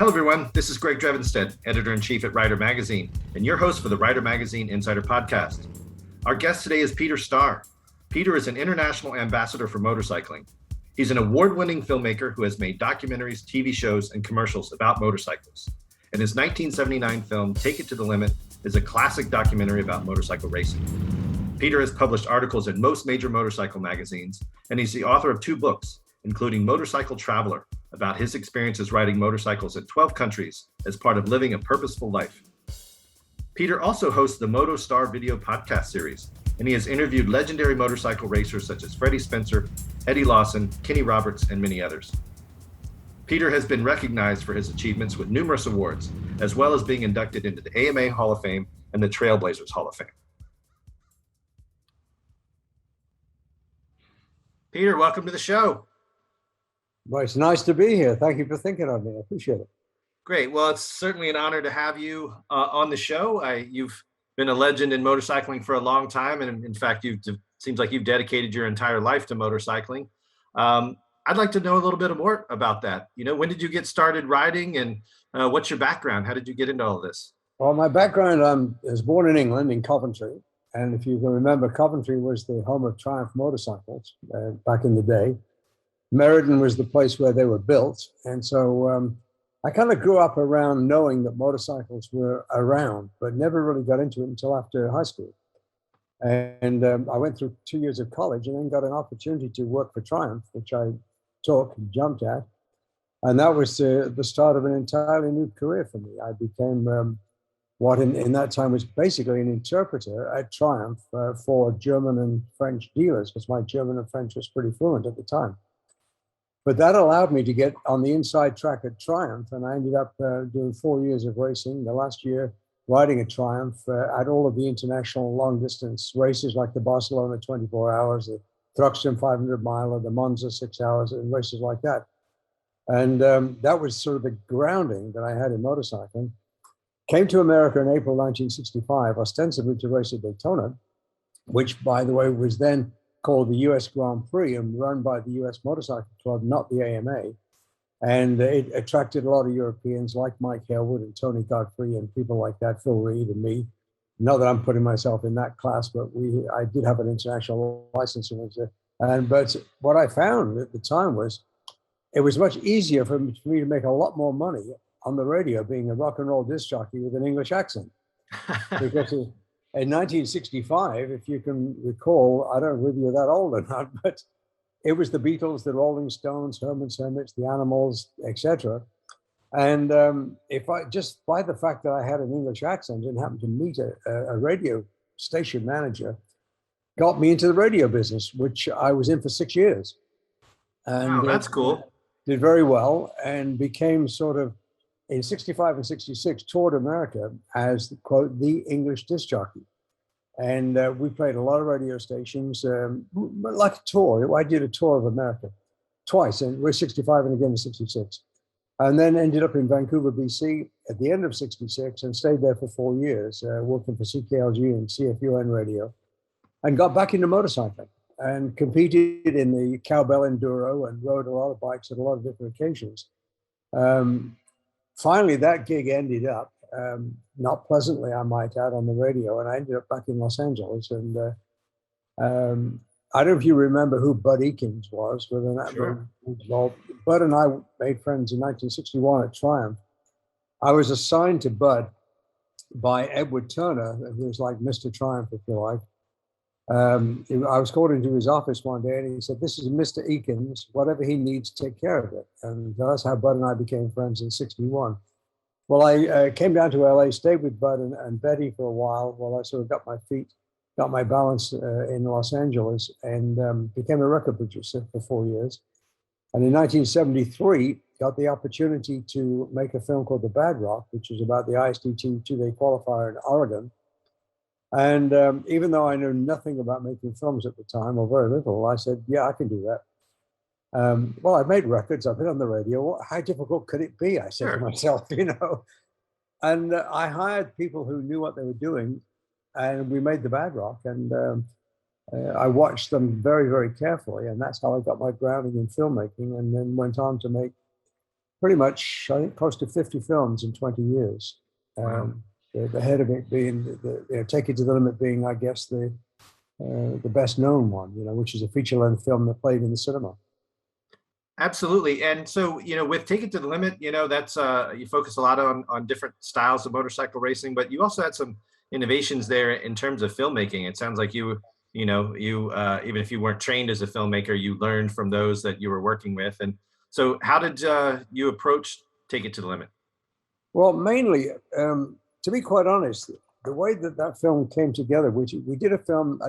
Hello, everyone. This is Greg Drevenstedt, editor-in-chief at Rider Magazine, and your host for the Rider Magazine Insider Podcast. Our guest today is Peter Starr. Peter is an international ambassador for motorcycling. He's an award-winning filmmaker who has made documentaries, TV shows, and commercials about motorcycles. And his 1979 film, Take It to the Limit, is a classic documentary about motorcycle racing. Peter has published articles in most major motorcycle magazines, and he's the author of 2 books, including Motorcycle Traveler, about his experiences riding motorcycles in 12 countries as part of living a purposeful life. Peter also hosts the MotoStarr video podcast series, and he has interviewed legendary motorcycle racers such as Freddie Spencer, Eddie Lawson, Kenny Roberts, and many others. Peter has been recognized for his achievements with numerous awards, as well as being inducted into the AMA Hall of Fame and the Trailblazers Hall of Fame. Peter, welcome to the show. Well, it's nice to be here. Thank you for thinking of me. I appreciate it. Great. Well, it's certainly an honor to have you on the show. You've been a legend in motorcycling for a long time. And in fact, seems like you've dedicated your entire life to motorcycling. I'd like to know a little bit more about that. You know, when did you get started riding, and what's your background? How did you get into all of this? Well, my background, I was born in England, in Coventry. And if you can remember, Coventry was the home of Triumph motorcycles back in the day. Meriden was the place where they were built. And so I kind of grew up around knowing that motorcycles were around, but never really got into it until after high school. And I went through 2 years of college and then got an opportunity to work for Triumph, which I took and jumped at. And that was the start of an entirely new career for me. I became what in that time was basically an interpreter at Triumph for German and French dealers, because my German and French was pretty fluent at the time. But that allowed me to get on the inside track at Triumph, and I ended up doing 4 years of racing. The last year riding a Triumph at all of the international long-distance races, like the Barcelona 24 hours, the Thruxton 500 miler, the Monza 6 hours, and races like that. And that was sort of the grounding that I had in motorcycling. Came to America in April 1965, ostensibly to race at Daytona, which, by the way, was then called the US Grand Prix and run by the US Motorcycle Club, not the AMA. And it attracted a lot of Europeans like Mike Hailwood and Tony Godfrey and people like that, Phil Reed and me. Not that I'm putting myself in that class, but I did have an international license. But what I found at the time was it was much easier for me to make a lot more money on the radio being a rock and roll disc jockey with an English accent. Because in 1965, if you can recall, I don't know if you're that old or not, but it was the Beatles, the Rolling Stones, Herman's Hermits, the Animals, etc. And if I just by the fact that I had an English accent and happened to meet a radio station manager, got me into the radio business, which I was in for 6 years. And wow, that's cool. Did very well and became sort of, in 65 and 66, toured America as, quote, the English disc jockey. And we played a lot of radio stations, like a tour. I did a tour of America twice, and we're 65 and again in 66. And then ended up in Vancouver, BC at the end of 66 and stayed there for 4 years, working for CKLG and CFUN radio, and got back into motorcycling and competed in the Cowbell Enduro and rode a lot of bikes at a lot of different occasions. Finally, that gig ended up, not pleasantly, I might add, on the radio, and I ended up back in Los Angeles. And I don't know if you remember who Bud Ekins was. Sure. Bud and I made friends in 1961 at Triumph. I was assigned to Bud by Edward Turner, who was like Mr. Triumph, if you like. I was called into his office one day and he said, "This is Mr. Ekins, whatever he needs, take care of it." And that's how Bud and I became friends in 61. Well, I came down to LA, stayed with Bud and Betty for a while I sort of got my balance in Los Angeles, and became a record producer for 4 years. And in 1973, got the opportunity to make a film called The Bad Rock, which was about the ISDT two-day qualifier in Oregon. And even though I knew nothing about making films at the time, or very little, I said, yeah, I can do that. Well, I've made records, I've been on the radio. How difficult could it be? I said to myself, And I hired people who knew what they were doing, and we made The Bad Rock. And I watched them very, very carefully. And that's how I got my grounding in filmmaking, and then went on to make pretty much, I think, close to 50 films in 20 years. Wow. The head of it being, Take It to the Limit being, I guess, the best known one, which is a feature-length film that played in the cinema. Absolutely. And so, with Take It to the Limit, that's you focus a lot on different styles of motorcycle racing, but you also had some innovations there in terms of filmmaking. It sounds like you even if you weren't trained as a filmmaker, you learned from those that you were working with. And so how did you approach Take It to the Limit? Well, mainly, to be quite honest, the way that film came together, I did a film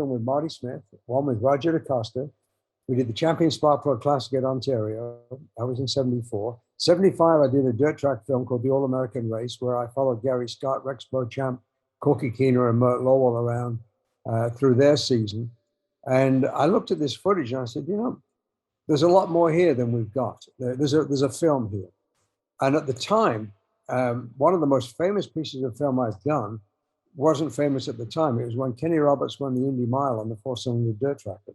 with Marty Smith, one with Roger DaCosta. We did the Champion Spark Plug Classic at Ontario. I was in 74. 75, I did a dirt track film called The All-American Race, where I followed Gary Scott, Rex Beauchamp, Corky Keener, and Mert Lowell around through their season. And I looked at this footage and I said, there's a lot more here than we've got. There's a film here. And at the time, one of the most famous pieces of film I've done wasn't famous at the time. It was when Kenny Roberts won the Indy Mile on the 4-cylinder dirt tracker.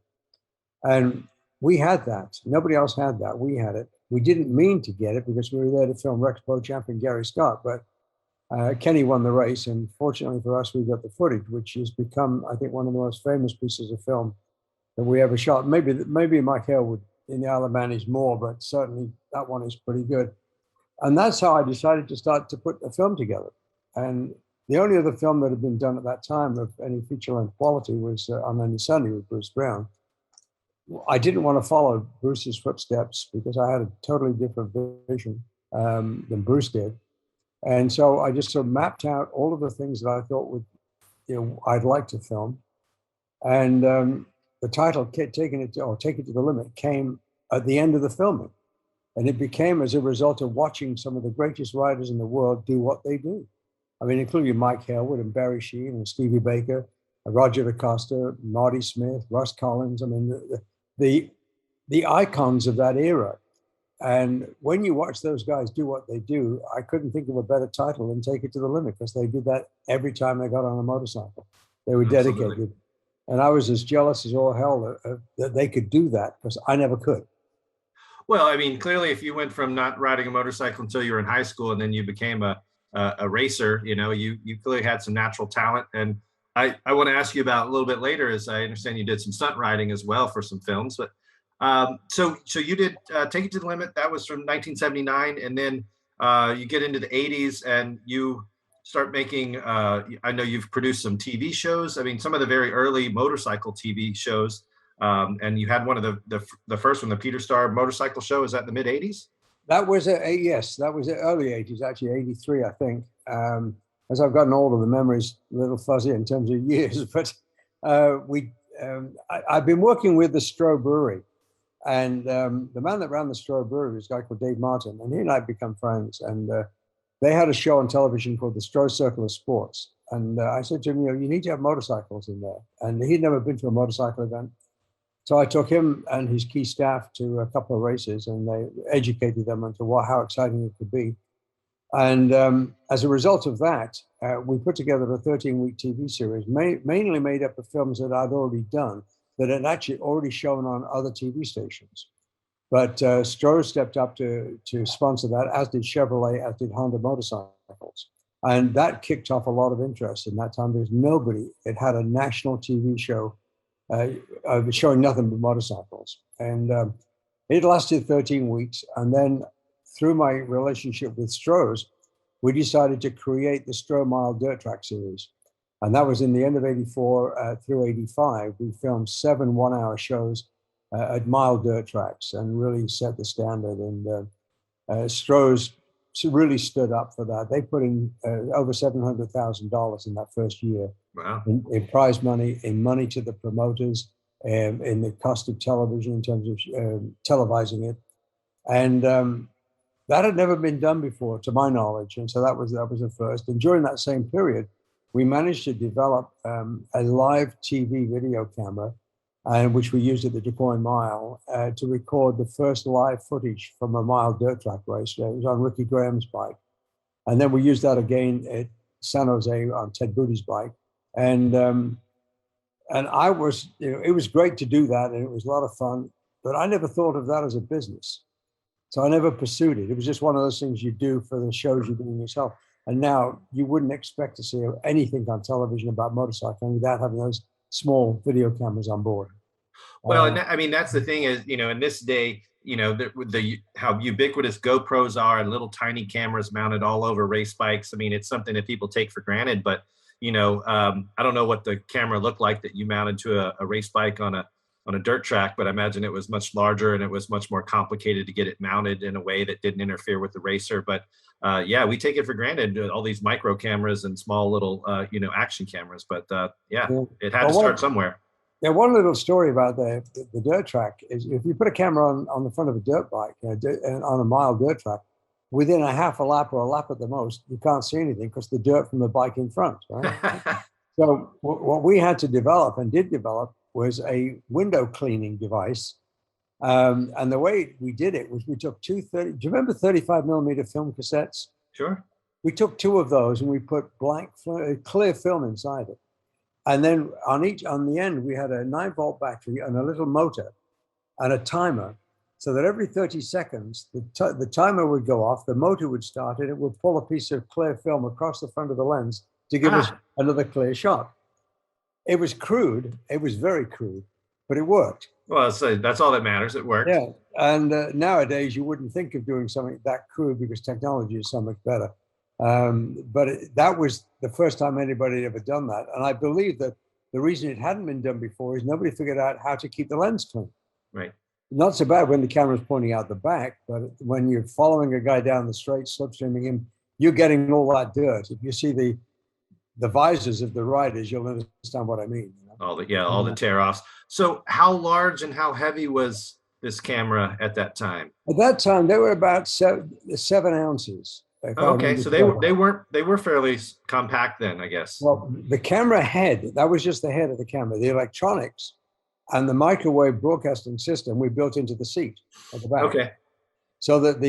And we had that. Nobody else had that. We had it. We didn't mean to get it because we were there to film Rex Beauchamp and Gary Scott, but Kenny won the race. And fortunately for us, we got the footage, which has become, I think, one of the most famous pieces of film that we ever shot. Maybe Mike Hale in the Isle of Man is more, but certainly that one is pretty good. And that's how I decided to start to put a film together. And the only other film that had been done at that time of any feature-length quality was On Any Sunday with Bruce Brown. I didn't want to follow Bruce's footsteps because I had a totally different vision than Bruce did. And so I just sort of mapped out all of the things that I thought I'd like to film. And the title, Take It to the Limit, came at the end of the filming. And it became as a result of watching some of the greatest riders in the world do what they do. I mean, including Mike Hailwood and Barry Sheehan and Stevie Baker, Roger DaCosta, Marty Smith, Russ Collins. I mean, the icons of that era. And when you watch those guys do what they do, I couldn't think of a better title than Take It to the Limit, because they did that every time they got on a motorcycle. They were dedicated. Absolutely. And I was as jealous as all hell that they could do that, because I never could. Well, I mean, clearly, if you went from not riding a motorcycle until you were in high school and then you became a racer, you clearly had some natural talent. And I want to ask you about a little bit later, as I understand you did some stunt riding as well for some films. But so you did Take It to the Limit. That was from 1979, and then you get into the 80s and you start making. I know you've produced some TV shows. I mean, some of the very early motorcycle TV shows. And you had one of the first one, the Peter Starr motorcycle show. Is that the mid 80s? That was yes, that was the early 80s, actually 83, I think. As I've gotten older, the memory's a little fuzzy in terms of years, but I've been working with the Stroh Brewery, and the man that ran the Stroh Brewery was a guy called Dave Martin, and he and I have become friends. And they had a show on television called the Stroh Circle of Sports. And I said to him, you need to have motorcycles in there. And he'd never been to a motorcycle event. So I took him and his key staff to a couple of races, and they educated them into how exciting it could be. And as a result of that, we put together a 13-week TV series, mainly made up of films that I'd already done, that had actually already shown on other TV stations. But Stroh stepped up to sponsor that, as did Chevrolet, as did Honda Motorcycles. And that kicked off a lot of interest in that time, because nobody had a national TV show showing nothing but motorcycles. And it lasted 13 weeks. And then through my relationship with Stroh's, we decided to create the Stroh Mile Dirt Track series. And that was in the end of 84 through 85. We filmed 7 one-hour shows at mile dirt tracks and really set the standard. And Stroh's really stood up for that. They put in over $700,000 in that first year. Wow. In prize money, in money to the promoters, in the cost of television in terms of televising it. And that had never been done before, to my knowledge. And so that was the first. And during that same period, we managed to develop a live TV video camera, which we used at the DuQuoin Mile, to record the first live footage from a mile dirt track race. It was on Ricky Graham's bike. And then we used that again at San Jose on Ted Booty's bike. And I was, it was great to do that, and it was a lot of fun, but I never thought of that as a business. So I never pursued it. It was just one of those things you do for the shows you're doing yourself. And now you wouldn't expect to see anything on television about motorcycling without having those small video cameras on board. Well, and I mean, that's the thing is, in this day, the how ubiquitous GoPros are and little tiny cameras mounted all over race bikes. I mean, it's something that people take for granted, but I don't know what the camera looked like that you mounted to a race bike on a dirt track, but I imagine it was much larger and it was much more complicated to get it mounted in a way that didn't interfere with the racer. But yeah, we take it for granted, all these micro cameras and small little, action cameras. But yeah, it had to start somewhere. Yeah, one little story about the dirt track is if you put a camera on the front of a dirt bike on a mild dirt track, within a half a lap or a lap at the most, you can't see anything because the dirt from the bike in front, right? So what we had to develop and did develop was a window cleaning device. And the way we did it was we took do you remember 35 millimeter film cassettes? Sure. We took 2 of those and we put clear film inside it. And then on the end, we had a 9-volt battery and a little motor and a timer, so that every 30 seconds, the timer would go off, the motor would start, and it would pull a piece of clear film across the front of the lens to give us another clear shot. It was crude. It was very crude, but it worked. Well, so that's all that matters. It worked. Yeah. And nowadays, you wouldn't think of doing something that crude because technology is so much better. But that was the first time anybody had ever done that. And I believe that the reason it hadn't been done before is nobody figured out how to keep the lens clean. Right. Not so bad when the camera's pointing out the back, but when you're following a guy down the straight, slipstreaming him, you're getting all that dirt. If you see the visors of the riders, you'll understand what I mean. All the tear-offs. So how large and how heavy was this camera at that time? At that time, they were about 7 ounces. Okay, so they were fairly compact then, I guess. Well, the camera head, that was just the head of the camera. The electronics and the microwave broadcasting system we built into the seat at the back. Okay. So that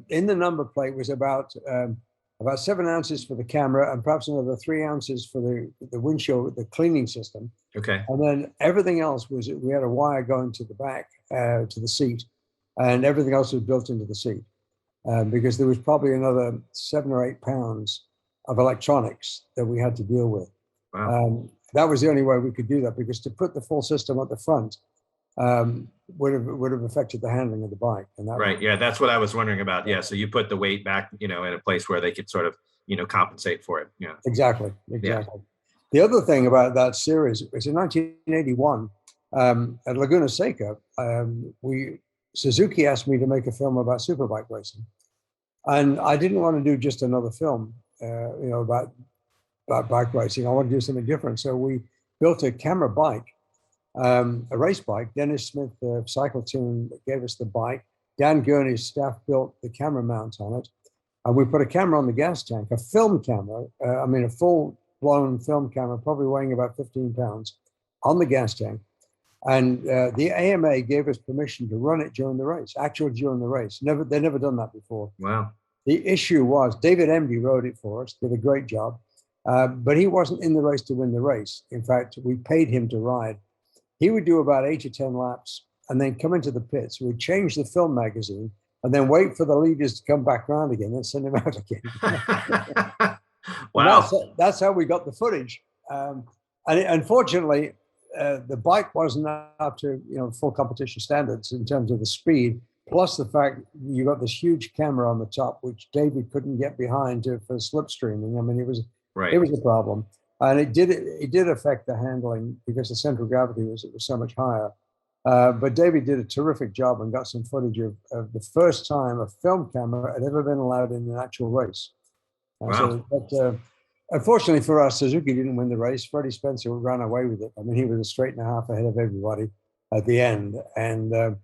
in the number plate was about 7 ounces for the camera and perhaps another 3 ounces for the windshield, the cleaning system. Okay. And then everything else we had a wire going to the back, to the seat, and everything else was built into the seat. Because there was probably another 7 or 8 pounds of electronics that we had to deal with. Wow. That was the only way we could do that, because to put the full system at the front would have affected the handling of the bike. And that right. Yeah, that's what I was wondering about. Yeah, so you put the weight back, in a place where they could sort of, compensate for it. Yeah. Exactly. Yeah. The other thing about that series was in 1981 at Laguna Seca, Suzuki asked me to make a film about superbike racing, and I didn't want to do just another film, about bike racing. I wanted to do something different. So we built a camera bike, a race bike. Dennis Smith, the cycle team, gave us the bike. Dan Gurney's staff built the camera mount on it, and we put a camera on the gas tank, a film camera. A full-blown film camera, probably weighing about 15 pounds, on the gas tank. And the AMA gave us permission to run it during the race, during the race. They'd never done that before. Wow. The issue was David Emdy rode it for us, did a great job, but he wasn't in the race to win the race. In fact, we paid him to ride. He would do about 8 or 10 laps and then come into the pits. We'd change the film magazine and then wait for the leaders to come back around again and send him out again. Wow. That's how we got the footage. And unfortunately, the bike wasn't up to full competition standards in terms of the speed, plus the fact you got this huge camera on the top, which David couldn't get behind for slipstreaming. I mean, it was a problem, and it did affect the handling because the center of gravity was so much higher. But David did a terrific job and got some footage of the first time a film camera had ever been allowed in an actual race. Wow. Unfortunately for us, Suzuki didn't win the race. Freddie Spencer ran away with it. I mean, he was a straight and a half ahead of everybody at the end. And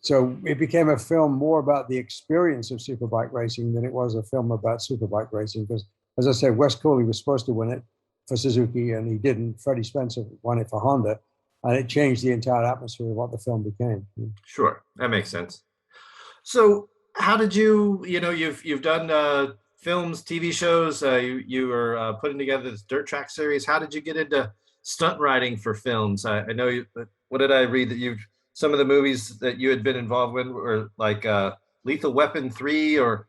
so it became a film more about the experience of superbike racing than it was a film about superbike racing. Because, as I said, Wes Cooley was supposed to win it for Suzuki, and he didn't. Freddie Spencer won it for Honda, and it changed the entire atmosphere of what the film became. Sure, that makes sense. So how did you've done films, TV shows, you were putting together this dirt track series. How did you get into stunt riding for films? I know what did I read that some of the movies that you had been involved with were like Lethal Weapon 3 or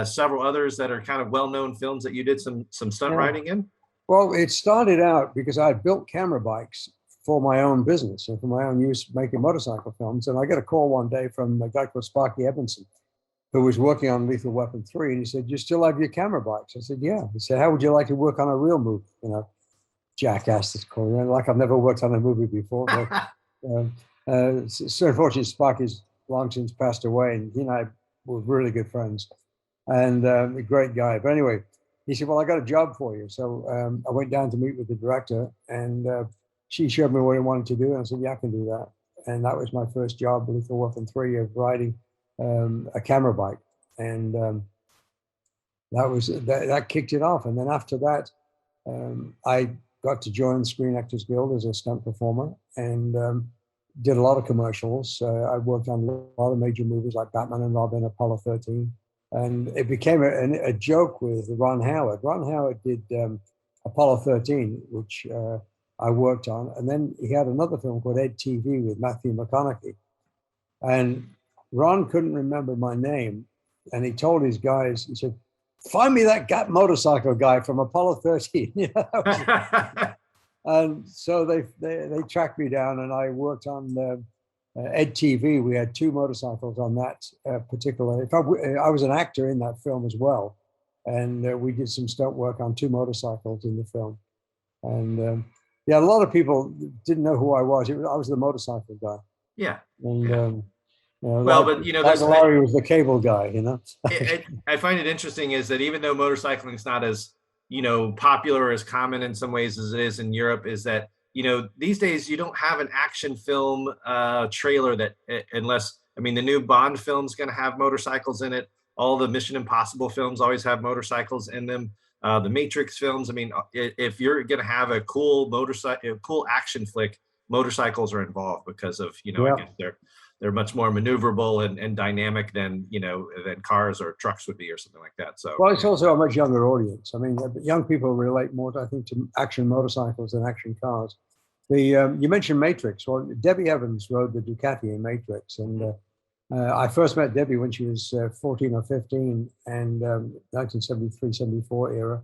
several others that are kind of well-known films that you did some stunt riding in? Well, it started out because I built camera bikes for my own business and for my own use making motorcycle films. And I got a call one day from a guy called Sparky Evanson, who was working on Lethal Weapon 3. And he said, "You still have your camera bikes?" I said, "Yeah." He said, "How would you like to work on a real movie?" Jackass, it's called, like I've never worked on a movie before. But, so unfortunately, Sparky's long since passed away, and he and I were really good friends, and a great guy. But anyway, he said, "Well, I got a job for you." So I went down to meet with the director, and she showed me what he wanted to do, and I said, "Yeah, I can do that." And that was my first job, Lethal Weapon 3, of riding a camera bike, and that kicked it off. And then after that, I got to join the Screen Actors Guild as a stunt performer, and did a lot of commercials. I worked on a lot of major movies like Batman and Robin, Apollo 13, and it became a joke with Ron Howard. Ron Howard did Apollo 13, which I worked on, and then he had another film called Ed TV with Matthew McConaughey, and Ron couldn't remember my name, and he told his guys, he said, "Find me that motorcycle guy from Apollo 13." And so they tracked me down, and I worked on Ed TV. We had 2 motorcycles on that particular. In fact, I was an actor in that film as well, and we did some stunt work on 2 motorcycles in the film. And yeah, a lot of people didn't know who I was. I was the motorcycle guy. Yeah. And well, like, but Larry was the cable guy. I find it interesting is that even though motorcycling is not as popular, as common in some ways as it is in Europe, is that these days you don't have an action film trailer that, unless the new Bond film's going to have motorcycles in it. All the Mission Impossible films always have motorcycles in them. The Matrix films. If you're going to have a cool action flick, motorcycles are involved because of I guess they're much more maneuverable and dynamic than cars or trucks would be or something like that. So well, it's also a much younger audience. Young people relate more, I think, to action motorcycles than action cars. You mentioned Matrix. Well, Debbie Evans rode the Ducati in Matrix, and I first met Debbie when she was 14 or 15, and 1973, 74 era,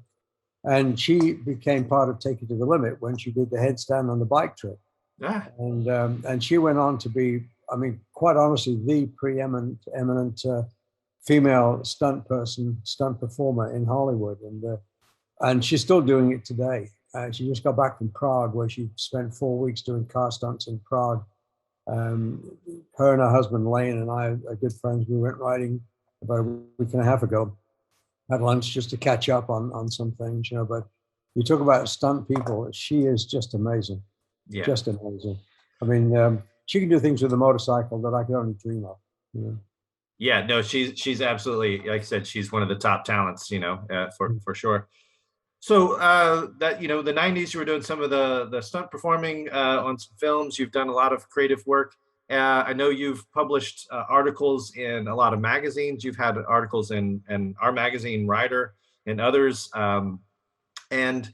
and she became part of Take It to the Limit when she did the headstand on the bike trip. Yeah. And she went on to be, quite honestly, the eminent female stunt performer in Hollywood. And she's still doing it today. She just got back from Prague, where she spent 4 weeks doing car stunts in Prague. Her and her husband, Lane, and I are good friends. We went riding about a week and a half ago at lunch just to catch up on some things, but you talk about stunt people. She is just amazing. Yeah. Just amazing. She can do things with a motorcycle that I could only dream of. Yeah, no, she's absolutely, like I said, she's one of the top talents, for sure. So that the 90s, you were doing some of the stunt performing on some films. You've done a lot of creative work. I know you've published articles in a lot of magazines. You've had articles in our magazine, Rider, and others. And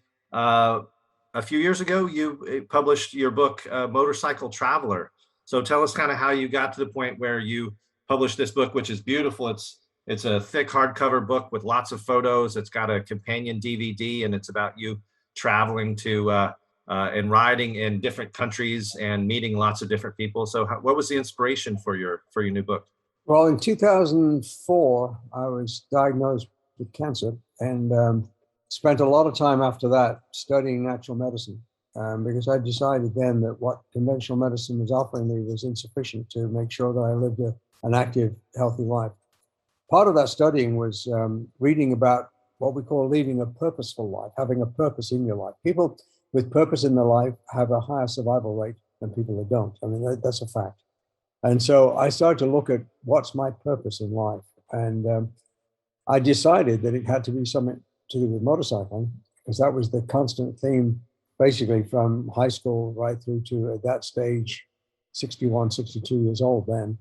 a few years ago, you published your book, Motorcycle Traveler. So tell us kind of how you got to the point where you published this book, which is beautiful. It's a thick hardcover book with lots of photos. It's got a companion DVD, and it's about you traveling to and riding in different countries and meeting lots of different people. So what was the inspiration for your new book? Well, in 2004, I was diagnosed with cancer, and spent a lot of time after that studying natural medicine, because I decided then that what conventional medicine was offering me was insufficient to make sure that I lived an active, healthy life. Part of that studying was reading about what we call leading a purposeful life, having a purpose in your life. People with purpose in their life have a higher survival rate than people that don't. That's a fact. And so I started to look at what's my purpose in life. And I decided that it had to be something to do with motorcycling, because that was the constant theme, basically from high school right through to, at that stage, 61, 62 years old then.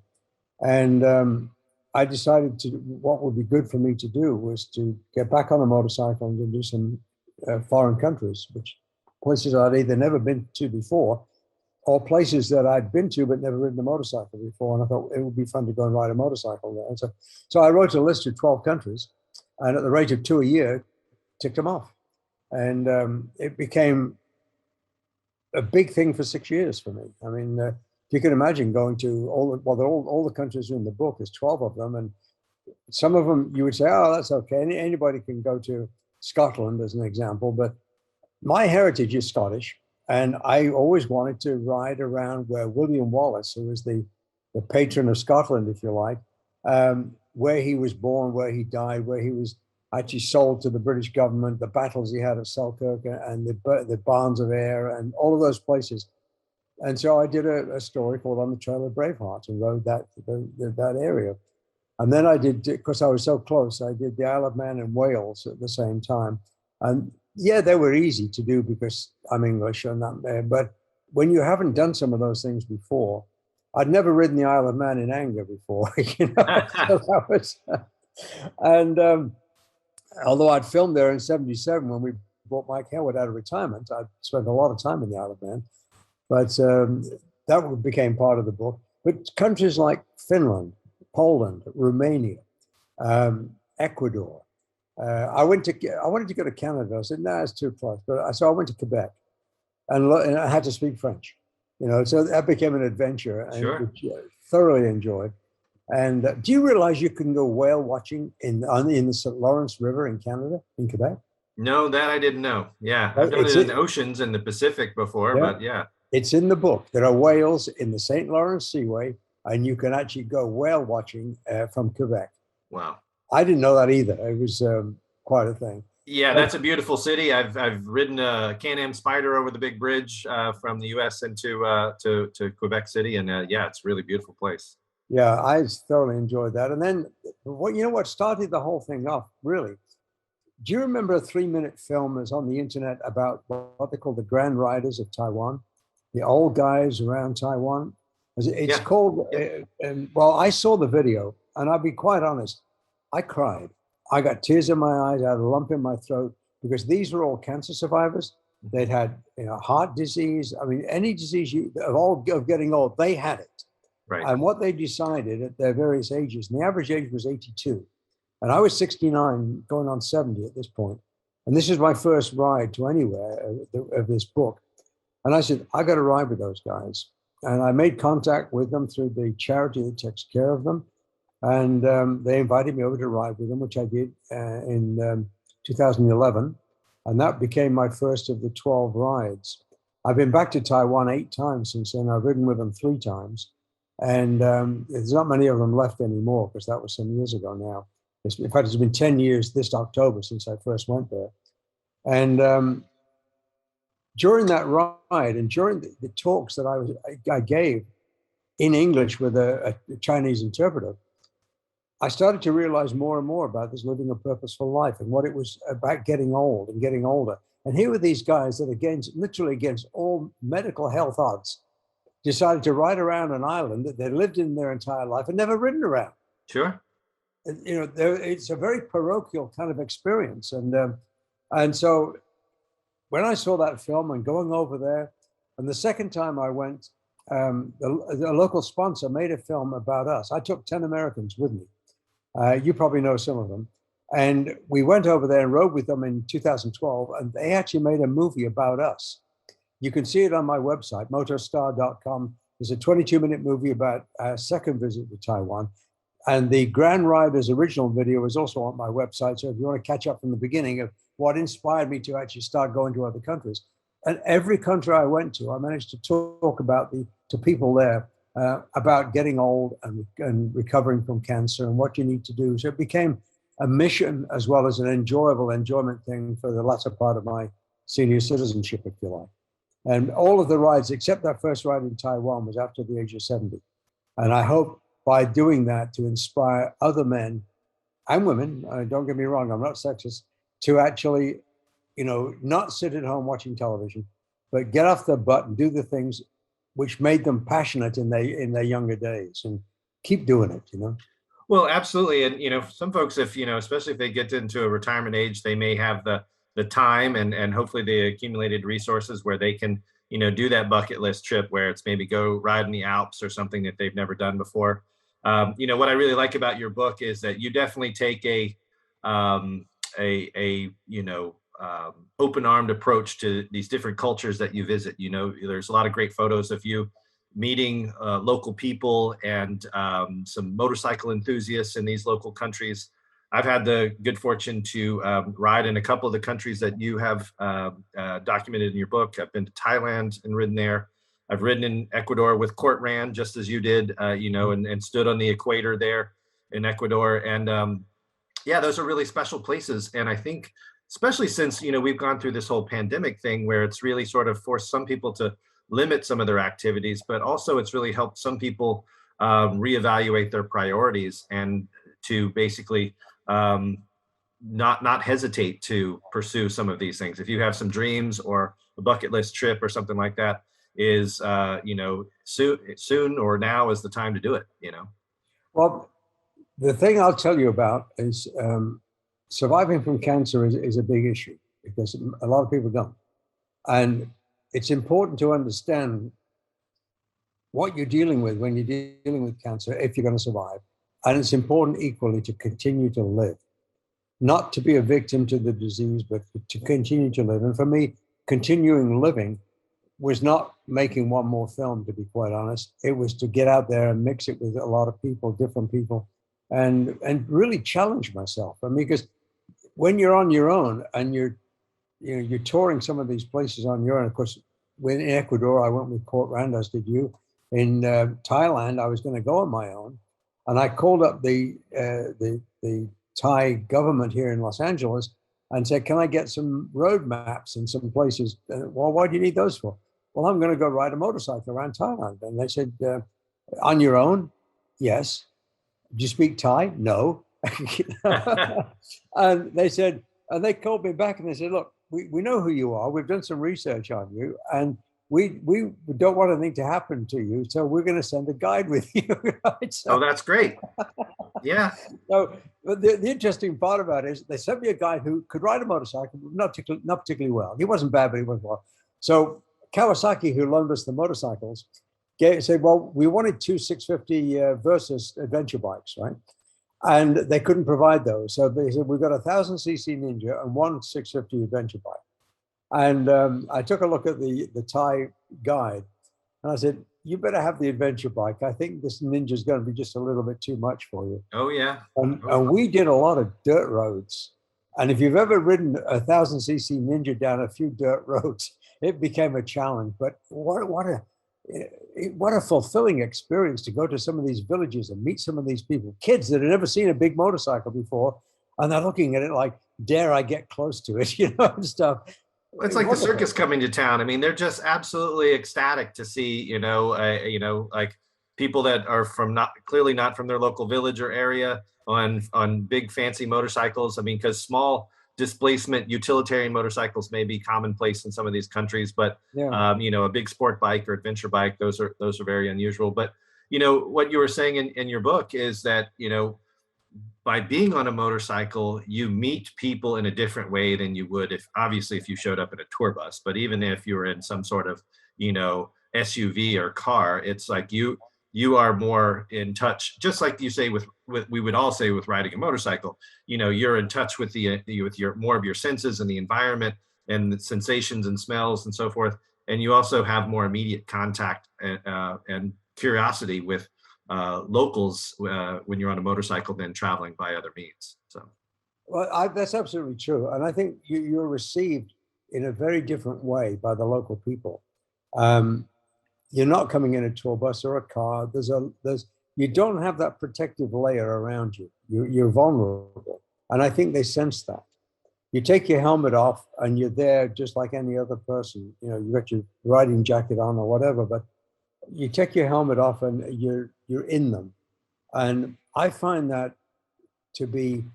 And I decided what would be good for me to do was to get back on a motorcycle and do some foreign countries, which places I'd either never been to before, or places that I'd been to but never ridden a motorcycle before. And I thought it would be fun to go and ride a motorcycle there. And so I wrote a list of 12 countries, and at the rate of 2 a year, ticked them off. And it became a big thing for 6 years for me. I mean, you can imagine going to all the countries in the book. There's 12 of them, and some of them you would say, oh, that's okay. Anybody can go to Scotland as an example, but my heritage is Scottish, and I always wanted to ride around where William Wallace, who was the patron of Scotland, if you like, where he was born, where he died, where he was actually sold to the British government, the battles he had at Selkirk and the Barns of Ayr and all of those places. And so I did a story called On the Trail of Braveheart and rode that area. And then I did, because I was so close, I did the Isle of Man and Wales at the same time. And yeah, they were easy to do because I'm English and that, but when you haven't done some of those things before, I'd never ridden the Isle of Man in anger before, you know. So that was, and although I'd filmed there in '77 when we brought Mike Howard out of retirement, I spent a lot of time in the Isle of Man, but that became part of the book. But countries like Finland, Poland, Romania, Ecuador. I wanted to go to Canada. I said, no, it's too close. So I went to Quebec, and I had to speak French, you know. So that became an adventure, Sure. Which I thoroughly enjoyed. And do you realize you can go whale watching in the St. Lawrence River in Canada, in Quebec? No, that I didn't know. Yeah, I've done it in oceans in the Pacific before, yeah. But yeah. It's in the book. There are whales in the St. Lawrence Seaway, and you can actually go whale watching from Quebec. Wow. I didn't know that either. It was quite a thing. Yeah, that's a beautiful city. I've ridden a Can-Am Spider over the big bridge from the U.S. into to Quebec City, and yeah, it's a really beautiful place. Yeah, I thoroughly enjoyed that. And then what started the whole thing off, really? Do you remember a 3-minute film that's on the internet about what they call the Grand Riders of Taiwan, the old guys around Taiwan? It's called. Yeah. Well, I saw the video, and I'll be quite honest, I cried. I got tears in my eyes. I had a lump in my throat because these were all cancer survivors. They'd had, heart disease. I mean, any disease of getting old, they had it. Right. And what they decided at their various ages, and the average age was 82, and I was 69, going on 70 at this point. And this is my first ride to anywhere of this book. And I said, I got to ride with those guys. And I made contact with them through the charity that takes care of them. And they invited me over to ride with them, which I did in 2011. And that became my first of the 12 rides. I've been back to Taiwan 8 times since then. I've ridden with them 3 times. And there's not many of them left anymore because that was some years ago now. In fact, it's been 10 years this October since I first went there. And during that ride and during the talks that I gave in English with a Chinese interpreter, I started to realize more and more about this living a purposeful life and what it was about getting old and getting older. And here were these guys that literally against all medical health odds, decided to ride around an island that they lived in their entire life and never ridden around. Sure. It's a very parochial kind of experience. And so when I saw that film and going over there, and the second time I went, a local sponsor made a film about us. I took 10 Americans with me. You probably know some of them. And we went over there and rode with them in 2012, and they actually made a movie about us. You can see it on my website, MotoStarr.com. There's a 22-minute movie about our second visit to Taiwan. And the Grand Riders original video is also on my website. So if you want to catch up from the beginning of what inspired me to actually start going to other countries. And every country I went to, I managed to talk about to people there about getting old and recovering from cancer and what you need to do. So it became a mission as well as an enjoyment thing for the latter part of my senior citizenship, if you like. And all of the rides, except that first ride in Taiwan, was after the age of 70. And I hope by doing that to inspire other men and women, don't get me wrong, I'm not sexist, to actually, not sit at home watching television, but get off their butt and do the things which made them passionate in their younger days, and keep doing it, Well, absolutely. And, some folks, especially if they get into a retirement age, they may have the time and hopefully the accumulated resources where they can do that bucket list trip where it's maybe go ride in the Alps or something that they've never done before. What I really like about your book is that you definitely take open-armed approach to these different cultures that you visit. There's a lot of great photos of you meeting local people and some motorcycle enthusiasts in these local countries. I've had the good fortune to ride in a couple of the countries that you have documented in your book. I've been to Thailand and ridden there. I've ridden in Ecuador with Court Ran, just as you did, and stood on the equator there in Ecuador. And those are really special places. And I think, especially since, we've gone through this whole pandemic thing where it's really sort of forced some people to limit some of their activities, but also it's really helped some people reevaluate their priorities and to basically not hesitate to pursue some of these things. If you have some dreams or a bucket list trip or something like that, is soon or now is the time to do it. Well, the thing I'll tell you about is surviving from cancer is a big issue because a lot of people don't. And it's important to understand what you're dealing with when you're dealing with cancer, if you're going to survive. And it's important equally to continue to live, not to be a victim to the disease, but to continue to live. And for me, continuing living was not making one more film, to be quite honest. It was to get out there and mix it with a lot of people, different people, and really challenge myself. I mean, because when you're on your own and you're touring some of these places on your own, of course, when in Ecuador, I went with Court Randas, did you? In Thailand, I was going to go on my own. And I called up the Thai government here in Los Angeles and said, can I get some road maps and some places? Well, why do you need those for? Well, I'm going to go ride a motorcycle around Thailand. And they said, on your own? Yes. Do you speak Thai? No. And they said, and they called me back and they said, look, we know who you are. We've done some research on you. And we don't want anything to happen to you, so we're going to send a guide with you. Right? So, that's great. Yeah. So the interesting part about it is they sent me a guy who could ride a motorcycle, but not particularly well. He wasn't bad, but he wasn't well. So Kawasaki, who loaned us the motorcycles, said, well, we wanted two 650 versus adventure bikes, right? And they couldn't provide those. So they said, we've got a 1,000cc Ninja and one 650 adventure bike. And I took a look at the Thai guide and I said, you better have the adventure bike. I think this Ninja is going to be just a little bit too much for you. Oh, yeah. And we did a lot of dirt roads. And if you've ever ridden a 1,000cc Ninja down a few dirt roads, it became a challenge. But what a fulfilling experience to go to some of these villages and meet some of these people, kids that had never seen a big motorcycle before. And they're looking at it like, dare I get close to it, and stuff. It's like the circus coming to town. I mean, they're just absolutely ecstatic to see, like people that are clearly not from their local village or area on big fancy motorcycles. I mean, because small displacement utilitarian motorcycles may be commonplace in some of these countries, but a big sport bike or adventure bike, those are very unusual. But what you were saying in your book is that by being on a motorcycle, you meet people in a different way than you would if you showed up in a tour bus. But even if you were in some sort of, SUV or car, it's like you are more in touch, just like you say with we would all say with riding a motorcycle, you're in touch with with your more of your senses and the environment and the sensations and smells and so forth. And you also have more immediate contact and curiosity with locals when you're on a motorcycle than traveling by other means. So, well, that's absolutely true, and I think you're received in a very different way by the local people. You're not coming in a tour bus or a car. You don't have that protective layer around you. You're vulnerable, and I think they sense that. You take your helmet off, and you're there just like any other person. You got your riding jacket on or whatever, but you take your helmet off and you're in them. And I find that to be,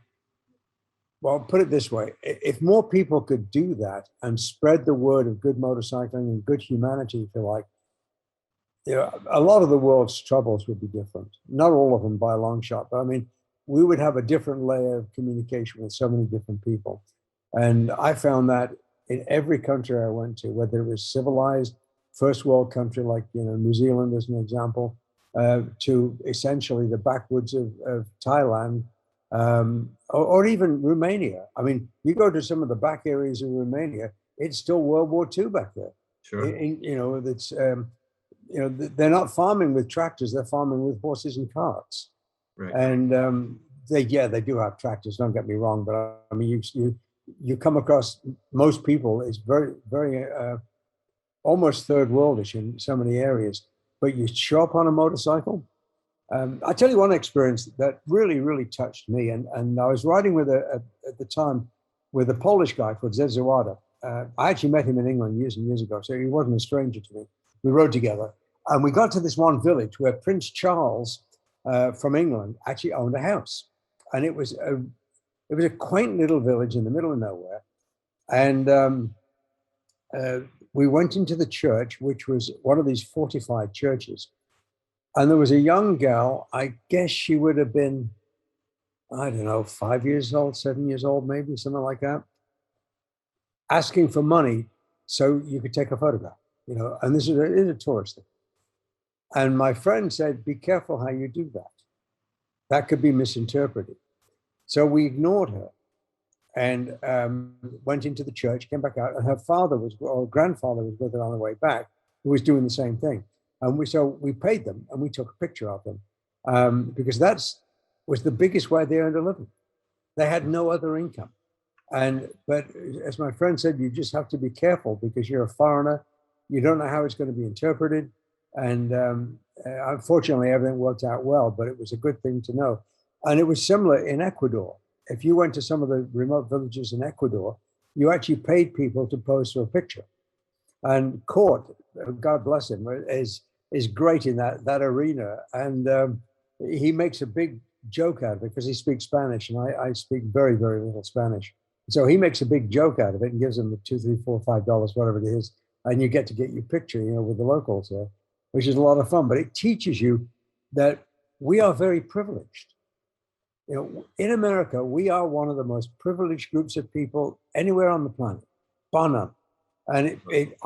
well, put it this way, if more people could do that and spread the word of good motorcycling and good humanity, if you like, a lot of the world's troubles would be different. Not all of them by a long shot, but I mean, we would have a different layer of communication with so many different people. And I found that in every country I went to, whether it was civilized first world country like, New Zealand as an example, to essentially the backwoods of Thailand, or even Romania. I mean, you go to some of the back areas of Romania, it's still World War II back there. Sure. They're not farming with tractors; they're farming with horses and carts. Right. And they do have tractors. Don't get me wrong, but I mean, you come across most people. It's very, very almost third worldish in so many areas. But you show up on a motorcycle. I tell you one experience that really, really touched me. And I was riding at the time with a Polish guy called Zezawada. I actually met him in England years and years ago, so he wasn't a stranger to me. We rode together, and we got to this one village where Prince Charles from England actually owned a house, and it was a quaint little village in the middle of nowhere. And we went into the church, which was one of these fortified churches. And there was a young gal, I guess she would have been, I don't know, 5 years old, 7 years old, maybe, something like that, asking for money so you could take a photograph, and this is a tourist thing. And my friend said, be careful how you do that. That could be misinterpreted. So we ignored her and went into the church, came back out, and her grandfather was with her on the way back, who was doing the same thing. And we paid them, and we took a picture of them because was the biggest way they earned a living. They had no other income. But as my friend said, you just have to be careful because you're a foreigner. You don't know how it's going to be interpreted. And unfortunately, everything worked out well, but it was a good thing to know. And it was similar in Ecuador. If you went to some of the remote villages in Ecuador, you actually paid people to pose for a picture. And Court, God bless him, is great in that arena. And he makes a big joke out of it because he speaks Spanish, and I speak very, very little Spanish. So he makes a big joke out of it and gives them the $2, $3, $4, $5, whatever it is, and you get to get your picture, with the locals there, which is a lot of fun. But it teaches you that we are very privileged. In America, we are one of the most privileged groups of people anywhere on the planet, bar none. And it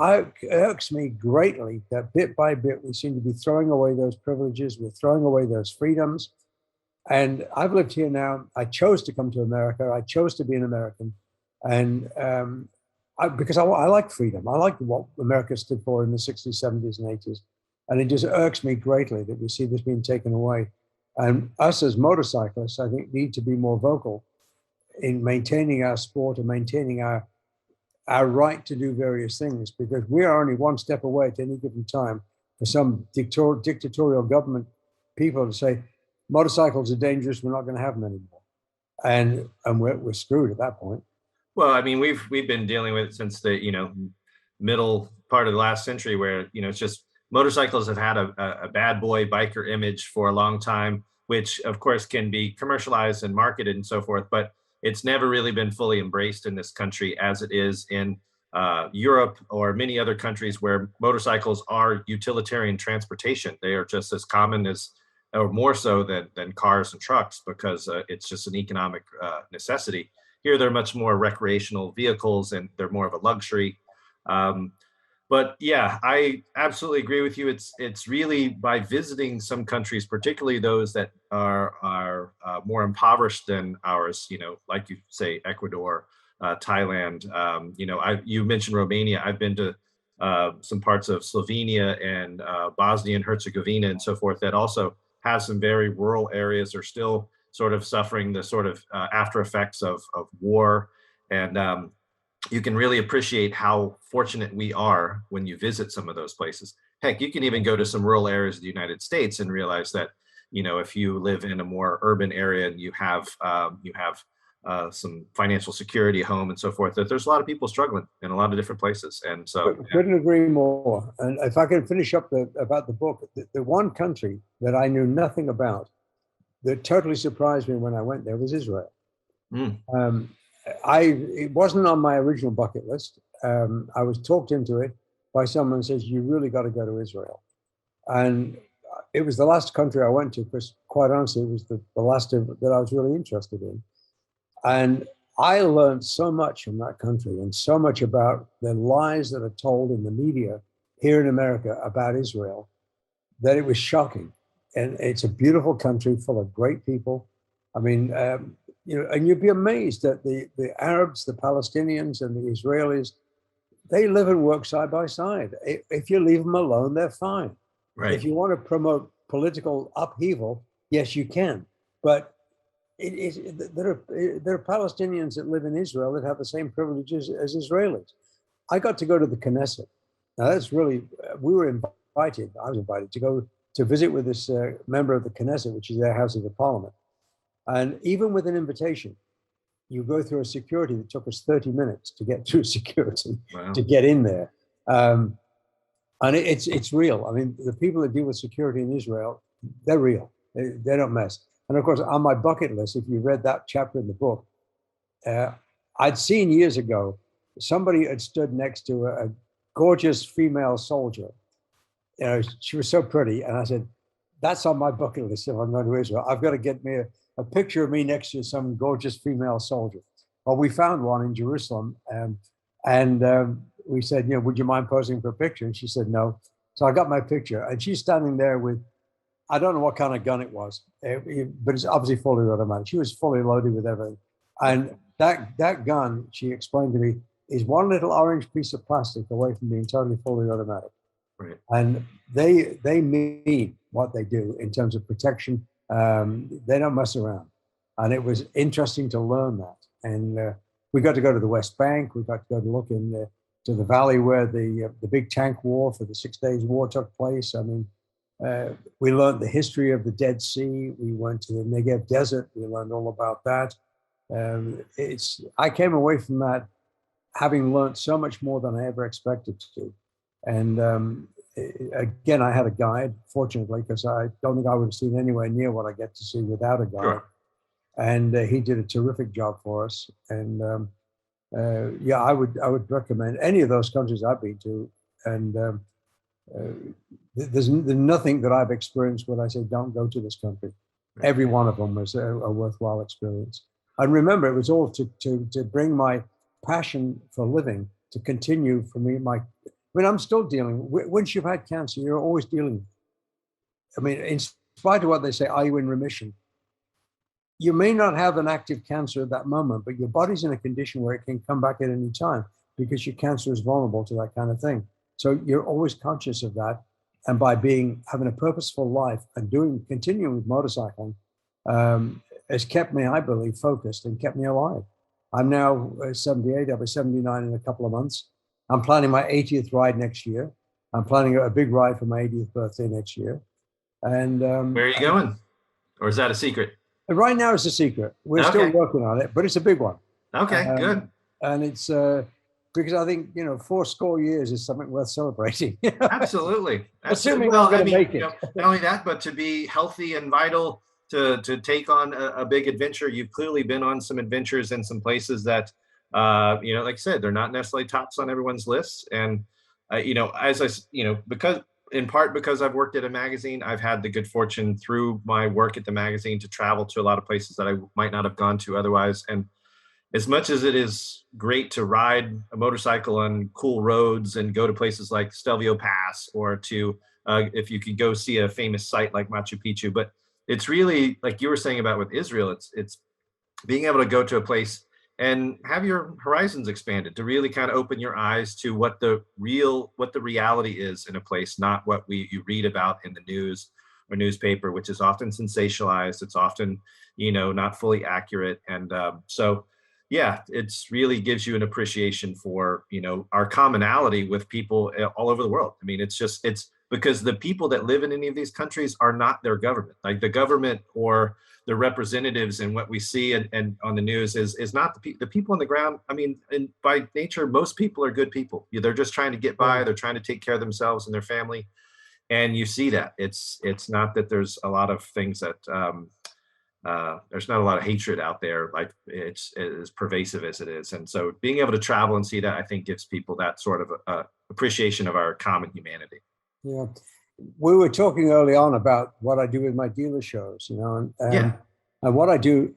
irks me greatly that bit by bit we seem to be throwing away those privileges, we're throwing away those freedoms. And I've lived here now. I chose to come to America. I chose to be an American. And because I like freedom. I like what America stood for in the 60s, 70s, and 80s. And it just irks me greatly that we see this being taken away. And us as motorcyclists, I think, need to be more vocal in maintaining our sport and maintaining our right to do various things, because we are only one step away at any given time for some dictatorial government people to say, motorcycles are dangerous, we're not going to have them anymore. And we're screwed at that point. Well, I mean, we've been dealing with it since the, middle part of the last century where, it's just motorcycles have had a bad boy biker image for a long time, which of course can be commercialized and marketed and so forth, but it's never really been fully embraced in this country as it is in Europe or many other countries where motorcycles are utilitarian transportation. They are just as common as, or more so than cars and trucks, because it's just an economic necessity. Here, they're much more recreational vehicles and they're more of a luxury. But yeah, I absolutely agree with you. It's really by visiting some countries, particularly those that are more impoverished than ours, like you say, Ecuador, Thailand. You mentioned Romania. I've been to some parts of Slovenia and Bosnia and Herzegovina and so forth that also have some very rural areas, are still sort of suffering the sort of after effects of war. And you can really appreciate how fortunate we are when you visit some of those places. Heck, you can even go to some rural areas of the United States and realize that, if you live in a more urban area and you have some financial security, home and so forth, that there's a lot of people struggling in a lot of different places. And so couldn't agree more. And if I can finish up about the book, the one country that I knew nothing about that totally surprised me when I went there was Israel. It wasn't on my original bucket list. I was talked into it by someone who says, you really got to go to Israel. And it was the last country I went to, because quite honestly, it was the last that I was really interested in. And I learned so much from that country and so much about the lies that are told in the media here in America about Israel that it was shocking. And it's a beautiful country full of great people. I mean, and you'd be amazed that the Arabs, the Palestinians, and the Israelis, they live and work side by side. If you leave them alone, they're fine. Right. If you want to promote political upheaval, yes, you can. But there are Palestinians that live in Israel that have the same privileges as Israelis. I got to go to the Knesset. Now that's really, we were invited, I was invited to go to visit with this member of the Knesset, which is their House of the Parliament. And even with an invitation, you go through a security that took us 30 minutes to get through security. Wow. To get in there. And it's real. I mean, the people that deal with security in Israel, they're real. They don't mess. And of course, on my bucket list, if you read that chapter in the book, I'd seen years ago, somebody had stood next to a gorgeous female soldier. You know, she was so pretty. And I said, that's on my bucket list if I'm going to Israel. I've got to get me a picture of me next to some gorgeous female soldier. Well, we found one in Jerusalem. And we said, would you mind posing for a picture? And she said, no. So I got my picture. And she's standing there with, I don't know what kind of gun it was, but it's obviously fully automatic. She was fully loaded with everything. And that gun, she explained to me, is one little orange piece of plastic away from being totally fully automatic. Right. And they mean what they do in terms of protection. They don't mess around. And it was interesting to learn that. And we got to go to the West Bank. We got to go to look to the valley where the big tank war for the 6 Days War took place. I mean, we learned the history of the Dead Sea. We went to the Negev Desert. We learned all about that. I came away from that having learned so much more than I ever expected to. And again, I had a guide, fortunately, because I don't think I would have seen anywhere near what I get to see without a guide. Sure. And he did a terrific job for us. And I would recommend any of those countries I've been to. And there's nothing that I've experienced where I say, don't go to this country. Every one of them was a worthwhile experience. And remember, it was all to bring my passion for living to continue for me. I'm still dealing. Once you've had cancer, you're always dealing. I mean, in spite of what they say, are you in remission? You may not have an active cancer at that moment, but your body's in a condition where it can come back at any time because your cancer is vulnerable to that kind of thing. So you're always conscious of that. And by having a purposeful life and continuing with motorcycling has kept me, I believe, focused and kept me alive. I'm now 78. I'll be 79 in a couple of months. I'm planning my 80th ride next year. I'm planning a big ride for my 80th birthday next year. And where are you going? Or is that a secret? Right now, it's a secret. We're still working on it, but it's a big one. Okay, good. And it's because I think 80 years is something worth celebrating. Absolutely. Assuming I'm going to make it. Not only that, but to be healthy and vital, to take on a big adventure. You've clearly been on some adventures in some places that, like I said, they're not necessarily tops on everyone's lists. And, because I've worked at a magazine, I've had the good fortune through my work at the magazine to travel to a lot of places that I might not have gone to otherwise. And as much as it is great to ride a motorcycle on cool roads and go to places like Stelvio Pass, or to, if you could go see a famous site like Machu Picchu, but it's really, like you were saying about with Israel, it's being able to go to a place and have your horizons expanded, to really kind of open your eyes to what the reality is in a place, not what you read about in the news or newspaper, which is often sensationalized. It's often, not fully accurate. And it's really gives you an appreciation for, our commonality with people all over the world. I mean, it's because the people that live in any of these countries are not their government. Like the government or the representatives and what we see and on the news is not the people on the ground. I mean, and by nature, most people are good people. They're just trying to get by. They're trying to take care of themselves and their family. And you see that it's not that there's a lot of things that there's not a lot of hatred out there. Like it's as pervasive as it is. And so being able to travel and see that, I think, gives people that sort of appreciation of our common humanity. Yeah. We were talking early on about what I do with my dealer shows, and what I do,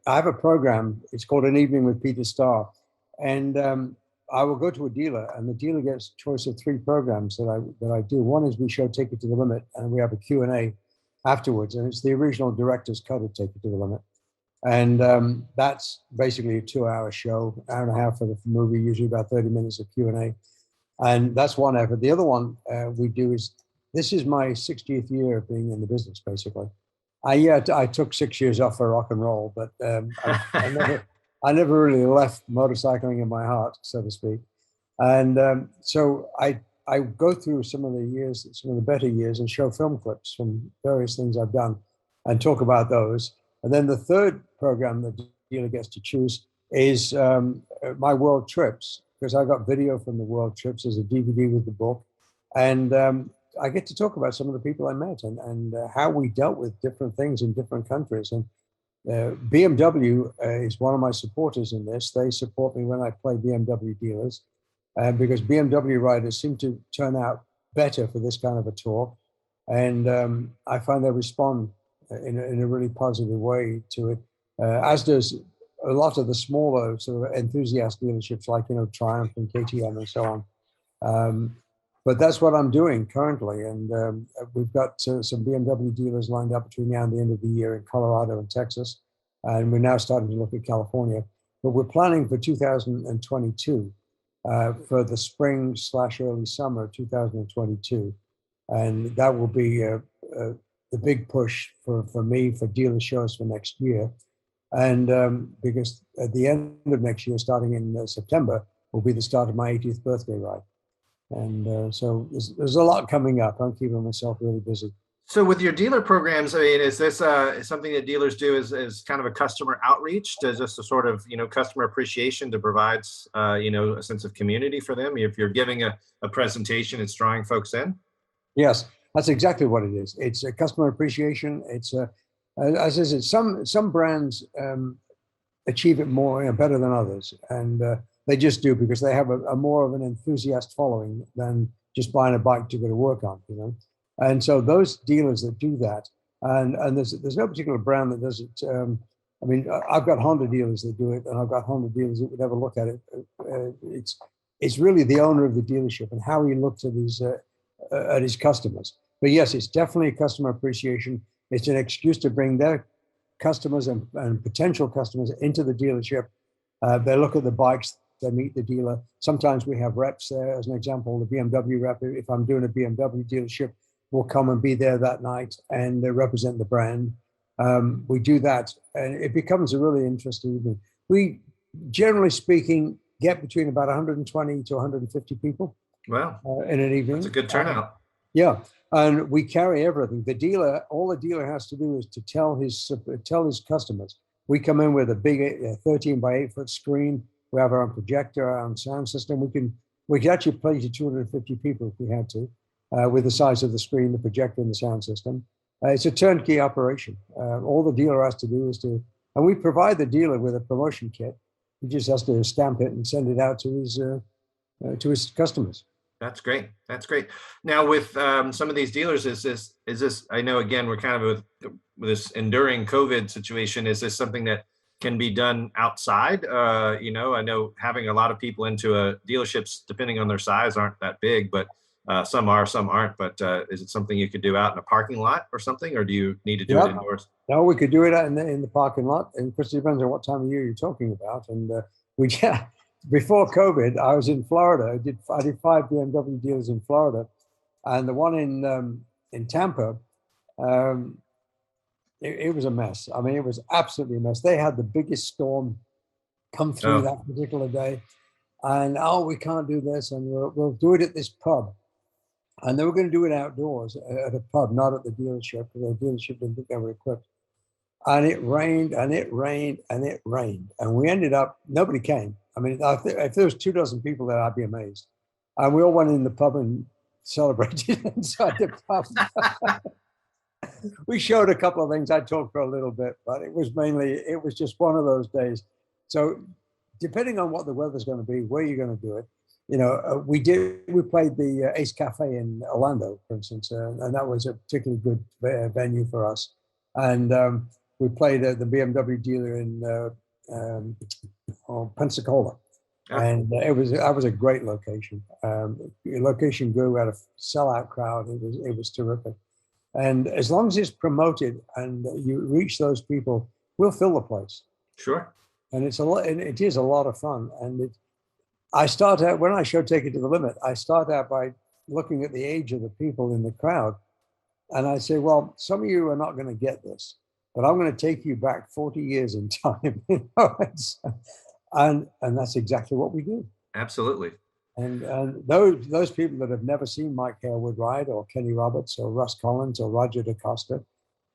I have a program, it's called An Evening with Peter Starr. And I will go to a dealer, and the dealer gets a choice of 3 programs that I do. One is we show Take It to the Limit, and we have a Q&A afterwards, and it's the original director's cut of Take It to the Limit. And that's basically a 2-hour show, hour and a half for the movie, usually about 30 minutes of Q&A. And that's one effort. The other one we do is, this is my 60th year of being in the business, basically. I took 6 years off for rock and roll, but I never really left motorcycling in my heart, so to speak. And so I go through some of the years, some of the better years, and show film clips from various things I've done and talk about those. And then the third program that the dealer gets to choose is my world trips, because I got video from the world trips as a DVD with the book. And I get to talk about some of the people I met and how we dealt with different things in different countries. And BMW is one of my supporters in this. They support me when I play BMW dealers, because BMW riders seem to turn out better for this kind of a tour. And I find they respond in a really positive way to it, as does a lot of the smaller sort of enthusiast dealerships like, Triumph and KTM and so on. But that's what I'm doing currently. And we've got some BMW dealers lined up between now and the end of the year in Colorado and Texas. And we're now starting to look at California. But we're planning for 2022, for the spring/early summer 2022. And that will be the big push for me for dealer shows for next year. And because at the end of next year, starting in September, will be the start of my 80th birthday ride. And so there's a lot coming up. I'm keeping myself really busy. So with your dealer programs, I mean, is this something that dealers do as kind of a customer outreach, to just a sort of, customer appreciation to provide, a sense of community for them? If you're giving a presentation, it's drawing folks in? Yes, that's exactly what it is. It's a customer appreciation. It's as I said, some brands achieve it more, better than others. And they just do, because they have a more of an enthusiast following than just buying a bike to go to work on, And so those dealers that do that, and there's no particular brand that does it. I mean, I've got Honda dealers that do it, and I've got Honda dealers that would never look at it. It's really the owner of the dealership and how he looks at his customers. But yes, it's definitely a customer appreciation. It's an excuse to bring their customers and potential customers into the dealership. They look at the bikes. They meet the dealer. Sometimes we have reps there. As an example, the BMW rep, if I'm doing a BMW dealership, will come and be there that night and they represent the brand. We do that, and it becomes a really interesting evening. We, generally speaking, get between about 120 to 150 people. Wow. In an evening. That's a good turnout. Yeah, and we carry everything. All the dealer has to do is to tell his customers. We come in with a big 13 by 8 foot screen. We have our own projector, our own sound system. We could actually play to 250 people if we had to, with the size of the screen, the projector, and the sound system. It's a turnkey operation. All the dealer has to do is and we provide the dealer with a promotion kit. He just has to stamp it and send it out to his customers. That's great. That's great. Now, with some of these dealers, is this? I know, again, we're kind of with this enduring COVID situation. Is this something that can be done outside? I know having a lot of people into a dealerships, depending on their size, aren't that big, but some are, some aren't. But is it something you could do out in a parking lot or something, or do you need to do it indoors? No, we could do it out in the parking lot. And of course, it depends on what time of year you're talking about. And before COVID, I was in Florida. I did 5 BMW deals in Florida, and the one in Tampa, it was a mess. I mean, it was absolutely a mess. They had the biggest storm come through that particular day, and we can't do this, and we'll do it at this pub, and they were going to do it outdoors at a pub, not at the dealership, because the dealership didn't think they were equipped. And it rained, and it rained, and it rained, and we ended up, nobody came. I mean, if there was 24 people there, I'd be amazed. And we all went in the pub and celebrated inside the pub. We showed a couple of things. I talked for a little bit, but it was just one of those days. So depending on what the weather's going to be, where you're going to do it, we played the Ace Cafe in Orlando, for instance, and that was a particularly good venue for us. And we played at the BMW dealer in Pensacola. Yeah. And that was a great location. The location grew at a sellout crowd. It was terrific. And as long as it's promoted and you reach those people, we'll fill the place. Sure. And it's a lot. And it is a lot of fun. And I start out when I show Take It to the Limit. I start out by looking at the age of the people in the crowd, and I say, well, some of you are not going to get this, but I'm going to take you back 40 years in time. And that's exactly what we do. Absolutely. And those people that have never seen Mike Harewood ride, or Kenny Roberts, or Russ Collins, or Roger DaCosta,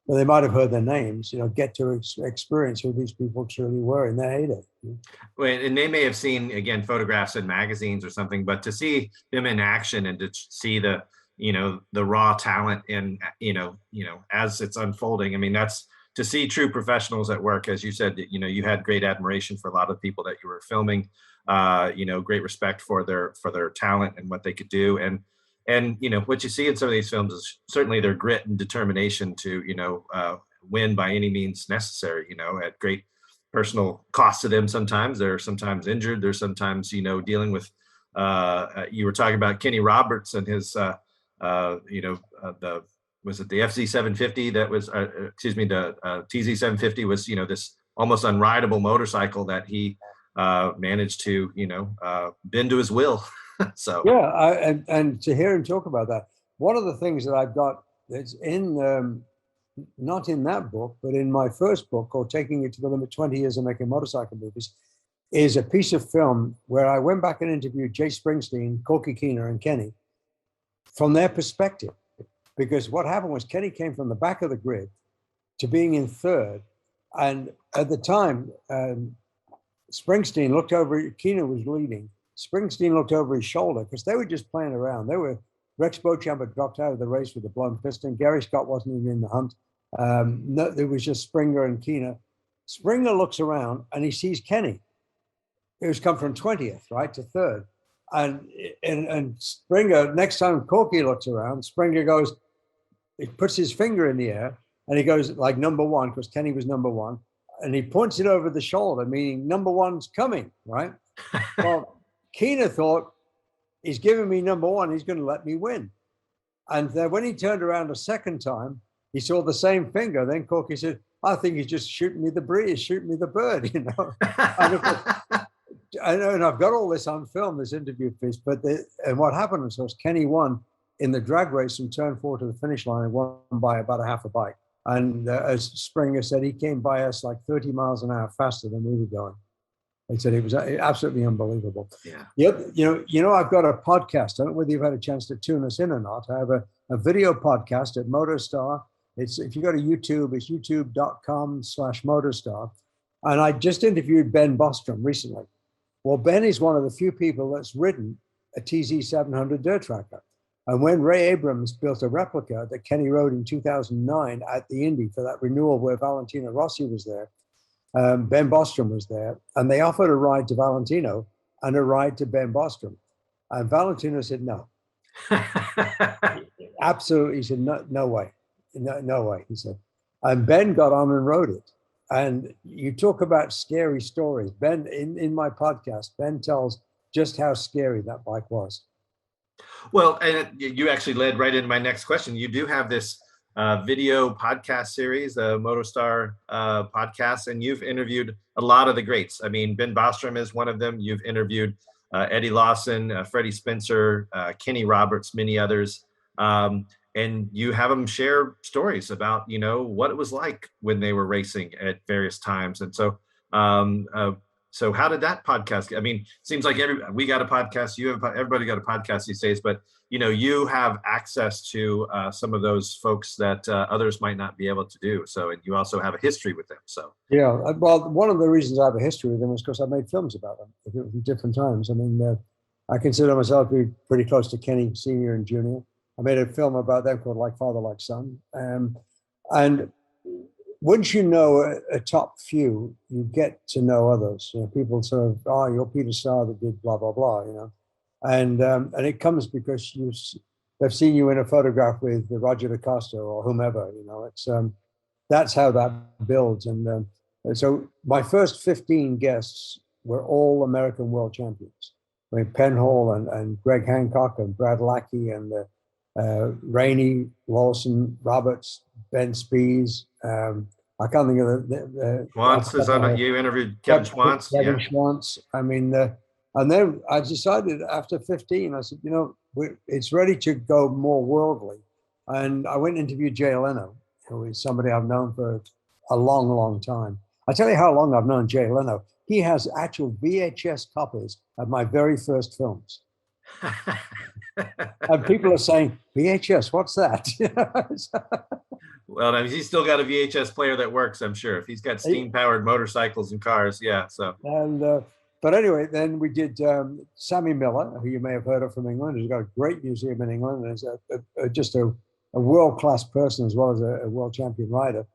well, they might have heard their names, get to experience who these people truly were in their heyday. Well, and they may have seen, again, photographs in magazines or something, but to see them in action and to see the raw talent in, as it's unfolding. I mean, that's to see true professionals at work. As you said, you had great admiration for a lot of people that you were filming, great respect for their talent and what they could do. And what you see in some of these films is certainly their grit and determination to win by any means necessary. At great personal cost to them. Sometimes they're sometimes injured. They're sometimes dealing with. You were talking about Kenny Roberts and his was it the FZ 750 that was the TZ 750 was this almost unrideable motorcycle that he managed to bend to his will. So yeah, and to hear him talk about that, one of the things that I've got that's in not in that book, but in my first book called Taking It to the Limit: 20 Years of Making Motorcycle Movies, is a piece of film where I went back and interviewed Jay Springsteen, Corky Keener, and Kenny from their perspective. Because what happened was Kenny came from the back of the grid to being in third. And at the time, Springsteen looked over, Keener was leading. Springsteen looked over his shoulder because they were just playing around. Rex Beauchamp had dropped out of the race with a blown piston. Gary Scott wasn't even in the hunt. No, there was just Springer and Keener. Springer looks around and he sees Kenny, who's come from 20th, right, to third. And Springer, next time Corky looks around, Springer goes, he puts his finger in the air and he goes like number one, because Kenny was number one. And he points it over the shoulder, meaning number one's coming, right? Well, Keener thought, he's giving me number one, he's going to let me win. And then when he turned around a second time, he saw the same finger. Then Corky said, I think he's just shooting me the breeze, shooting me the bird, And I know, and I've got all this on film, this interview piece, and what happened was Kenny won in the drag race from turn 4 to the finish line and won by about a half a bike. And as Springer said, he came by us like 30 miles an hour faster than we were going. He said it was absolutely unbelievable. Yeah. Yep. I've got a podcast. I don't know whether you've had a chance to tune us in or not. I have a video podcast at MotoStarr. If you go to YouTube, it's youtube.com/MotoStarr. And I just interviewed Ben Bostrom recently. Well, Ben is one of the few people that's ridden a TZ 700 dirt tracker. And when Ray Abrams built a replica that Kenny rode in 2009 at the Indy for that renewal where Valentino Rossi was there, Ben Bostrom was there, and they offered a ride to Valentino and a ride to Ben Bostrom. And Valentino said no. Absolutely. He said, no way. No way, he said. And Ben got on and rode it. And you talk about scary stories. Ben, in my podcast, Ben tells just how scary that bike was. Well, and you actually led right into my next question. You do have this video podcast series, the MotoStarr podcast, and you've interviewed a lot of the greats. I mean, Ben Bostrom is one of them. You've interviewed Eddie Lawson, Freddie Spencer, Kenny Roberts, many others. And you have them share stories about, what it was like when they were racing at various times. And so, so how did that podcast? I mean, it seems like we got a podcast. Everybody got a podcast these days. But you have access to some of those folks that others might not be able to do. So, and you also have a history with them. So yeah, well, one of the reasons I have a history with them is because I made films about them at different times. I mean, I consider myself to be pretty close to Kenny Senior and Junior. I made a film about them called Like Father, Like Son. And once you know a top few, you get to know others. People sort of, oh, you're Peter Starr that did blah, blah, blah, And it comes because they've seen you in a photograph with Roger DaCosta or whomever, It's that's how that builds. And so my first 15 guests were all American world champions. I mean, Penhall and Greg Hancock and Brad Lackey and Rainey, Lawson, Roberts, Ben Spies. I can't think of the Schwantz is on. You interviewed Kevin Schwantz. Kevin Schwantz. I mean, and then I decided after 15, I said, it's ready to go more worldly. And I went and interviewed Jay Leno, who is somebody I've known for a long, long time. I tell you how long I've known Jay Leno. He has actual VHS copies of my very first films. And people are saying, VHS, what's that? Well, he's still got a VHS player that works, I'm sure. If he's got steam-powered motorcycles and cars, yeah. So. And but anyway, then we did Sammy Miller, who you may have heard of from England. He's got a great museum in England, and is just a world-class person as well as a world champion rider.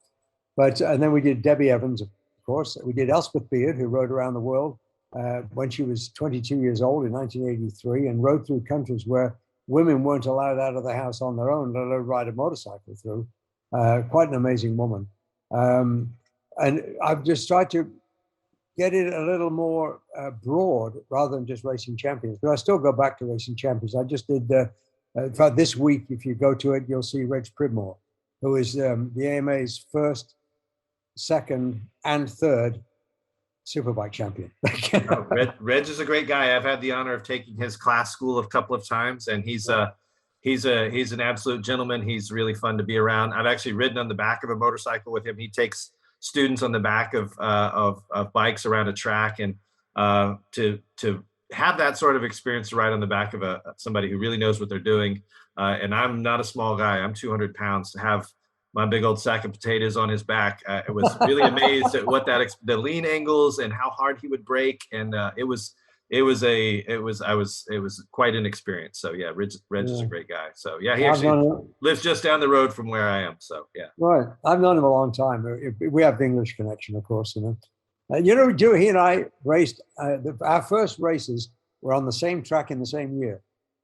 And then we did Debbie Evans, of course. We did Elspeth Beard, who rode around the world when she was 22 years old in 1983, and rode through countries where women weren't allowed out of the house on their own, let alone ride a motorcycle through. Quite an amazing woman. And I've just tried to get it a little more broad rather than just racing champions. But I still go back to racing champions. I just did, in fact, this week, if you go to it, you'll see Reg Pridmore, who is the AMA's first, second, and third Superbike champion. Reg is a great guy. I've had the honor of taking his class school a couple of times, and he's an absolute gentleman. He's really fun to be around. I've actually ridden on the back of a motorcycle with him. He takes students on the back of bikes around a track, and to have that sort of experience to ride on the back of somebody who really knows what they're doing. And I'm not a small guy. I'm 200 pounds. To have my big old sack of potatoes on his back, I was really amazed at what the lean angles and how hard he would brake. And it was quite an experience. So yeah, Reg is a great guy. So yeah, he actually lives just down the road from where I am. So yeah. Right. I've known him a long time. We have the English connection, of course. He and I raced, our first races were on the same track in the same year,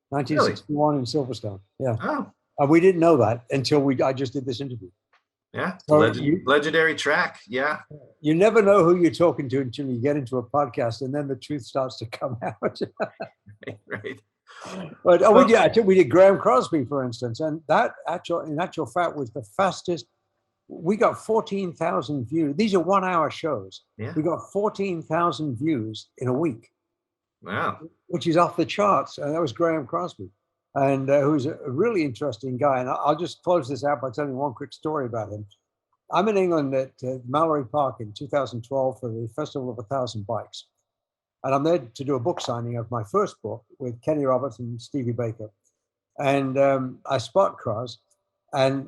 1961 in Silverstone. Yeah. Oh. We didn't know that until I just did this interview. Yeah, so legendary track. Yeah. You never know who you're talking to until you get into a podcast, and then the truth starts to come out. Right. But we did Graham Crosby, for instance, and that in actual fact was the fastest. We got 14,000 views. These are 1 hour shows. Yeah. We got 14,000 views in a week. Wow. Which is off the charts. And that was Graham Crosby. And who's a really interesting guy. And I'll just close this out by telling one quick story about him. I'm in England at Mallory Park in 2012 for the Festival of 1,000 Bikes. And I'm there to do a book signing of my first book with Kenny Roberts and Stevie Baker. And I spot Cros, and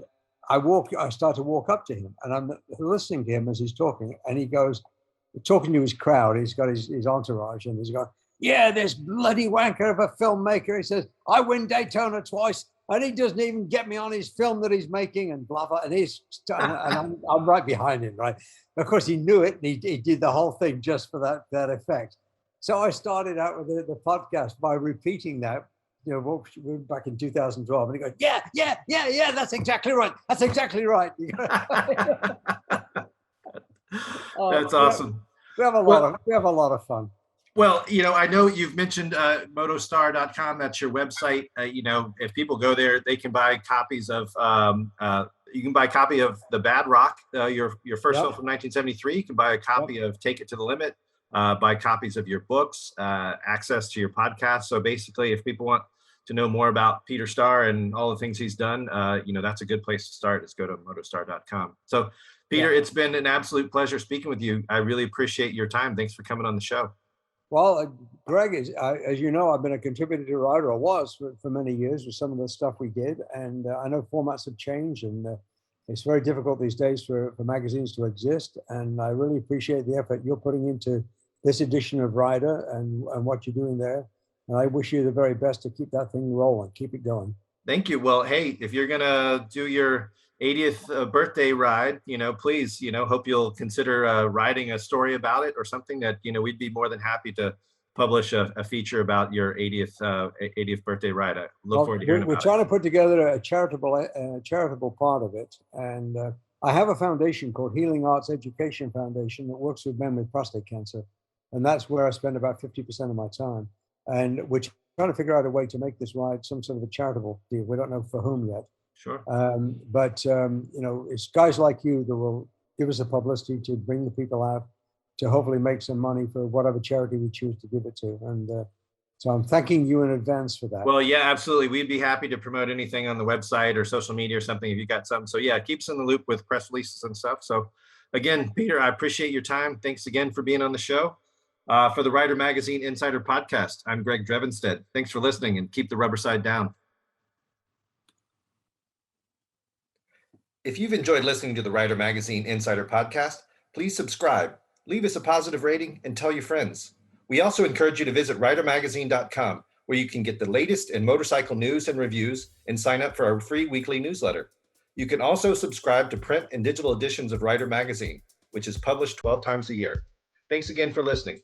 I start to walk up to him, and I'm listening to him as he's talking, and he goes, talking to his crowd. He's got his entourage, and he's going, yeah, this bloody wanker of a filmmaker. He says, I win Daytona twice, and he doesn't even get me on his film that he's making, and blah, blah. And I'm right behind him, right? Of course, he knew it, and he did the whole thing just for that effect. So I started out with the podcast by repeating that, back in 2012. And he goes, yeah, that's exactly right. That's exactly right. That's awesome. We have a lot of fun. Well, I know you've mentioned MotoStarr.com. That's your website. If people go there, they can buy copies of. You can buy a copy of The Bad Rock, your first film from 1973. You can buy a copy of Take It to the Limit. Buy copies of your books, access to your podcast. So basically, if people want to know more about Peter Starr and all the things he's done, that's a good place to start. Is go to MotoStarr.com. So, Peter, It's been an absolute pleasure speaking with you. I really appreciate your time. Thanks for coming on the show. Well, Greg, as you know, I've been a contributor writer, or was for many years with some of the stuff we did. And I know formats have changed, and it's very difficult these days for magazines to exist. And I really appreciate the effort you're putting into this edition of Rider and what you're doing there. And I wish you the very best to keep that thing rolling, keep it going. Thank you. Well, hey, if you're going to do your 80th birthday ride, please, hope you'll consider writing a story about it or something that, we'd be more than happy to publish a feature about your 80th birthday ride. I look forward to hearing about it. We're trying to put together a charitable part of it. And I have a foundation called Healing Arts Education Foundation that works with men with prostate cancer. And that's where I spend about 50% of my time. And we're trying to figure out a way to make this ride some sort of a charitable deal. We don't know for whom yet. Sure. But it's guys like you that will give us the publicity to bring the people out to hopefully make some money for whatever charity we choose to give it to. And so I'm thanking you in advance for that. Well, yeah, absolutely. We'd be happy to promote anything on the website or social media or something if you got something. So yeah, keep us in the loop with press releases and stuff. So again, Peter, I appreciate your time. Thanks again for being on the show. For the Rider Magazine Insider Podcast, I'm Greg Drevenstedt. Thanks for listening, and keep the rubber side down. If you've enjoyed listening to the Rider Magazine Insider Podcast, please subscribe, leave us a positive rating, and tell your friends. We also encourage you to visit ridermagazine.com, where you can get the latest in motorcycle news and reviews and sign up for our free weekly newsletter. You can also subscribe to print and digital editions of Rider Magazine, which is published 12 times a year. Thanks again for listening.